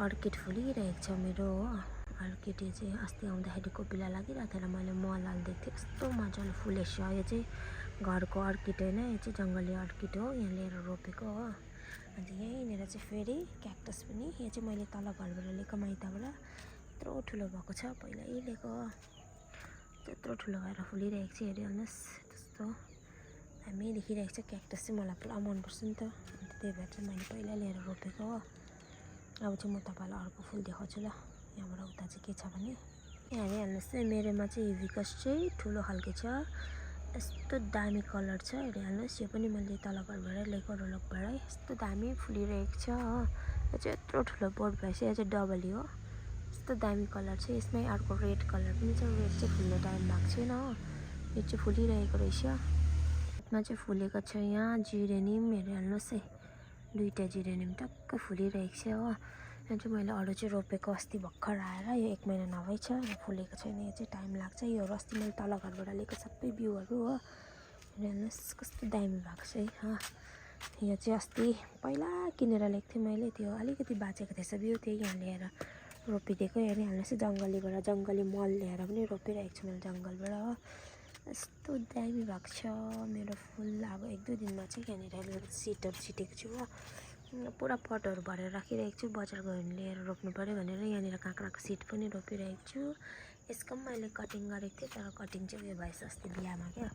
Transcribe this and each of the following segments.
Orchid फुलिरहेको छ मेरो हो। अर्किड चाहिँ अस्ति आउँदाखेरि कोपिला लागिरहेको थियो र मैले मल हालिदिएको थिएँ। कस्तो मजाले फुलेछ। यो चाहिँ घरको अर्किड होइन, यो चाहिँ जङ्गली अर्किड हो, यहाँ लिएर रोपेको हो। अन्त यहीँनिर चाहिँ फेरि क्याक्टस पनि, यो चाहिँ मैले तल घरबाट लिएको माइतबाट। यत्रो ठुलो भएको छ, पहिल्यै लिएको हो। त्यत्रो ठुलो भएर फुलिरहेको छ, हेरिहाल्नुहोस्। त्यस्तो दामी देखिरहेको छ। क्याक्टस चाहिँ मलाई पुरा मनपर्छ नि त, अन्त त्यही भएर चाहिँ मैले पहिला लिएर रोपेको हो। अब चाहिँ म तपाईँलाई अर्को फुल देखाउँछु ल। यहाँबाट उता चाहिँ के छ भने यहाँ हेरिहाल्नुहोस् है, मेरोमा चाहिँ हिबिस्कस चाहिँ ठुलो खालको छ। यस्तो दामी कलर छ, हेरिहाल्नुहोस्। यो पनि मैले तल घरबाट ल्याएको, रोलकबाटै। यस्तो दामी फुलिरहेको छ हो। यो चाहिँ यत्रो ठुलो बोट भएछ। यो चाहिँ डबली हो। यस्तो दामी कलर छ। यसमै अर्को रेड कलर पनि छ। रेड चाहिँ फुल्ने टाइम भएको छैन हो, यो चाहिँ फुलिरहेको रहेछ। यसमा चाहिँ फुलेको छ यहाँ जिरेनियम, हेरिहाल्नुहोस् है। दुईवटा जिरेनियम टक्क फुलिरहेको छ हो। यो चाहिँ मैले अरू चाहिँ रोपेको अस्ति भर्खर आएर, यो 1 महिना नभई छ, यो फुलेको छैन। यो चाहिँ टाइम लाग्छ। यो अस्ति मैले तल घरबाट लिएको सबै बिउहरू हो। हेर्नुहोस् कस्तो दामी भएको छ है हो। यो चाहिँ अस्ति पहिला किनेर ल्याएको थिएँ मैले, त्यो अलिकति बाँचेको थिएछ बिउ, त्यही यहाँ ल्याएर रोपिदिएको। हेरिहाल्नुहोस् जङ्गलीबाट, जङ्गली मल ल्याएर पनि रोपिरहेको छु मैले जङ्गलबाट हो। यस्तो दामी भएको छ मेरो फुल। अब 1-2 दिनमा चाहिँ यहाँनिर सिडहरू छिटेको छु हो। पुरा पटहरू भरेर राखिरहेको छु, बजार गयो भने लिएर रोप्नु पऱ्यो भनेर। यहाँनिर काँक्राको सिड पनि रोपिरहेको छु। यसको पनि मैले कटिङ गरेको थिएँ, तर कटिङ चाहिँ उयो भएछ अस्ति बिहामा क्या,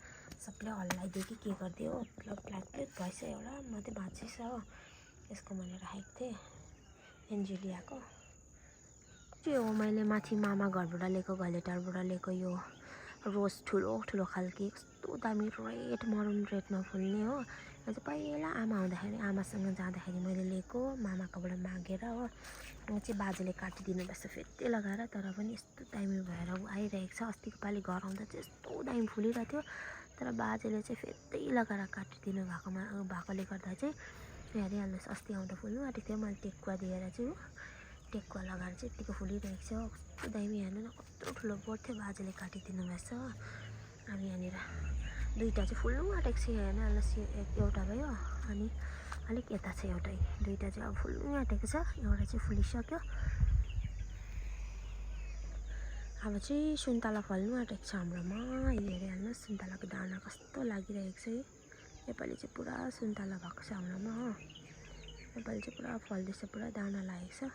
सबले हल्लाइदियो कि के गरिदियो हो, प्लाट भएछ, एउटा मात्रै बाँचेछ हो। यसको मैले राखेको थिएँ एन्जेलियाको। त्यो हो मैले माथि मामा घरबाट लिएको, घलेटारबाट लिएको यो रोज ठुलो ठुलो खालके, कस्तो दामी रेड, मरुन रेडमा फुल्ने हो। यो चाहिँ पहिला आमा आउँदाखेरि, आमासँग जाँदाखेरि मैले लिएको, मामाकोबाट मागेर हो। यो चाहिँ बाजेले काटिदिनु भएछ फेरि लगाएर, तर पनि यस्तो दामी भएर आइरहेको छ। अस्तिको पालि घर आउँदा चाहिँ यस्तो दामी फुलिरहेको थियो, तर बाजेले चाहिँ फेरि लगाएर काटिदिनु भएकोले गर्दा चाहिँ हेरिहाल्नुहोस्, अस्ति आउँदा फुल्नु आँटेको थियो। मैले टेकुवा दिएर चाहिँ टेकुवा लगाएर चाहिँ यत्तिको फुलिरहेको छ। कस्तो दामी, हेर्नु न कत्रो ठुलो बोट थियो, बाजेले काटिदिनु भएछ। अब यहाँनिर दुईवटा चाहिँ फुल्नु आँटेको छ, हेर्नुहोस्। एउटा भयो अनि अलिक यता छ एउटै, दुईवटा चाहिँ अब फुल्नु आँटेको छ। एउटा चाहिँ फुलिसक्यो। अब चाहिँ सुन्तला फल्नु आँटेको छ हाम्रोमा। हेरिहाल्नुहोस् सुन्तलाको दाना कस्तो लागिरहेको छ है। योपालि चाहिँ पुरा सुन्तला भएको छ हाम्रोमा हो। योपालि चाहिँ पुरा फल्दैछ, पुरा दाना लागेको छ।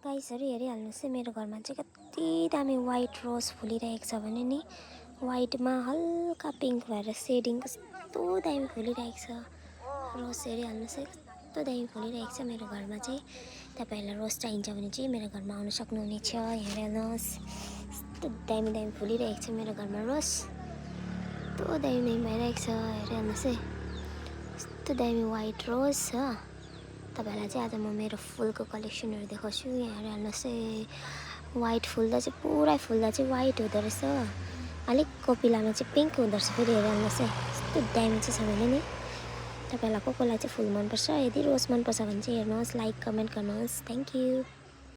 गाइसहरू हेरिहाल्नुहोस् है, मेरो घरमा चाहिँ कति दामी वाइट रोज फुलिरहेको छ भने नि, वाइटमा हल्का पिङ्क भएर सेडिङ कस्तो दामी फुलिरहेको छ। रोज हेरिहाल्नुहोस् है, कस्तो दामी फुलिरहेको छ मेरो घरमा चाहिँ। तपाईँहरूलाई रोज चाहिन्छ भने चाहिँ मेरो घरमा आउनु सक्नुहुनेछ। हेरिहाल्नुहोस् कस्तो दामी दामी फुलिरहेको छ मेरो घरमा रोज, कस्तो दामी भइरहेको छ। हेरिहाल्नुहोस् है कस्तो दामी वाइट रोज हो। तपाईँहरूलाई चाहिँ आज म मेरो फुलको कलेक्सनहरू देखाउँछु। यहाँ हेरिहाल्नुहोस् है, वाइट फुल्दा चाहिँ पुरै फुल्दा चाहिँ वाइट हुँदो रहेछ, अलिक कोपिलामा चाहिँ पिङ्क हुँदो रहेछ फेरि। हेरिहाल्नुहोस् है कस्तो दामी चाहिँ छ भने नि। तपाईँलाई को कोलाई चाहिँ फुल मनपर्छ, यदि रोज मनपर्छ भने चाहिँ हेर्नुहोस्, लाइक कमेन्ट गर्नुहोस्। Thank you.